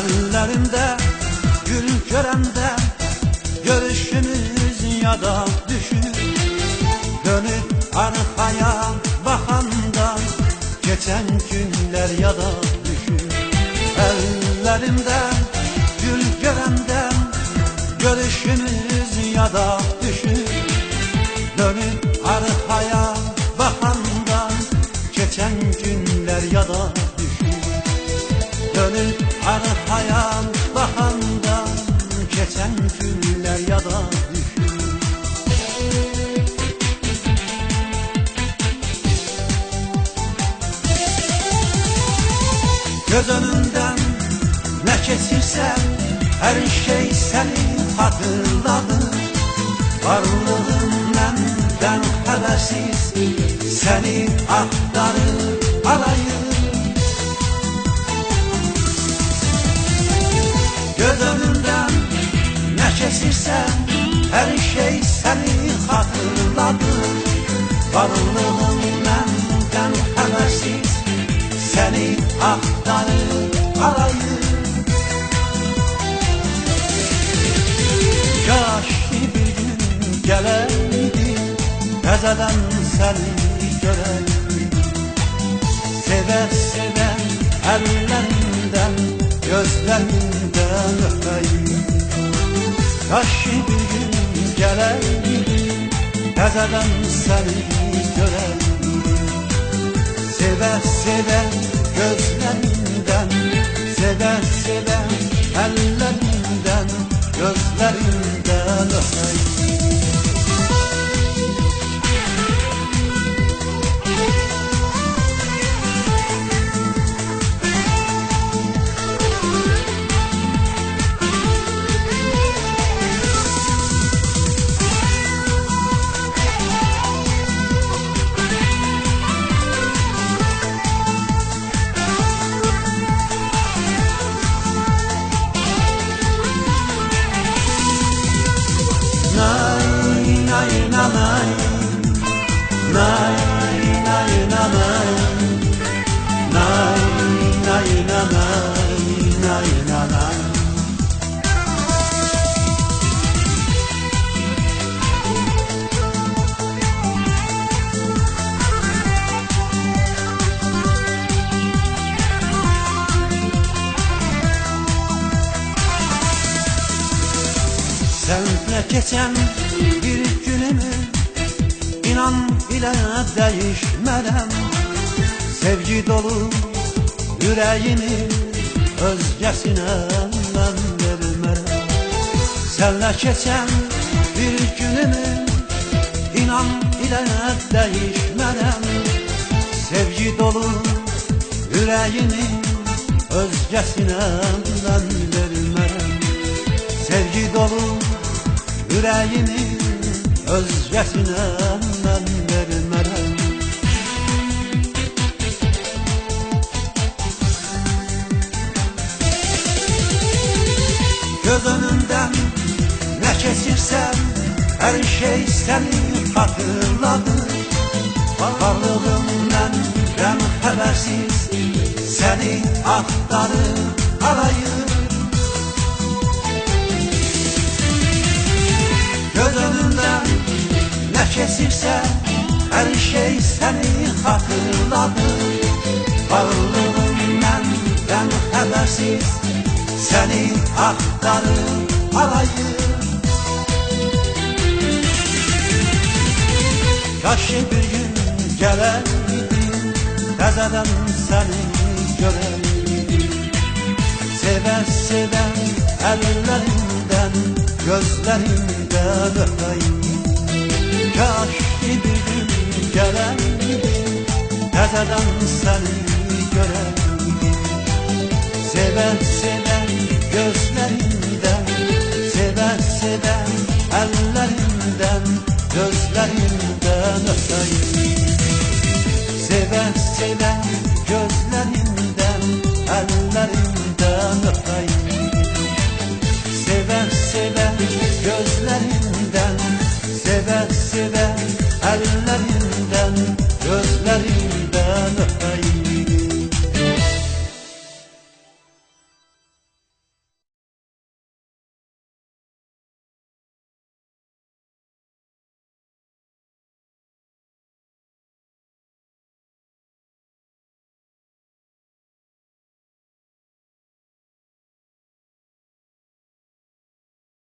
Əllərində gül görəndə görüşümüz yada düşür. Dönüp arxaya baxanda geçen günlər yada düşür. Əllərində gül görəndə görüşümüz yada düşür. Dönüp arxaya baxanda geçen günlər yada düşür. Dönüp arxaya baxanda geçen günlər yada düşür. Göz önünden ne kesirse her şey seni hatırladı. Varlığın məndən xəbərsiz seni axtarır arayır. Göz önünden ne kesirse her şey seni hatırladı. Varlığın məndən xəbərsiz seni axtarır arayır. Kaş ki bir gün gələydi, təzədən səni görəydi. Sevə-sevə əllərindən, gözlərindən öpəydi. Kaş ki bir gün gələydi, təzədən səni görəydi. Sevə-sevə gözlərindən, sevə-sevə əllərindən, gözlərindən öpəydi. Senle geçen bir günümü inan ile değişmeden, sevgi dolu yüreğimi özgesine ben vermem. Senle geçen bir günümü inan ile değişmeden, sevgi dolu yüreğimi özgesine ben vermem. Sevgi dolu yüreğimi özgesine ben vermem. Göz önünden ne kesirsen her şey seni hatırladı. Varlığımdan ben habersiz seni aktarır arayır. Göz önünden ne kesirse her şey seni hatırladı. Varlığımdan ben habersiz seni aktarır arayır. Kaş bir gün gələydi, təzədən səni görəydi. Sevə-sevə əllərindən, gözlərindən öpəydi. Kaş bir gün gələydi, təzədən səni görəydi. Sevə-sevə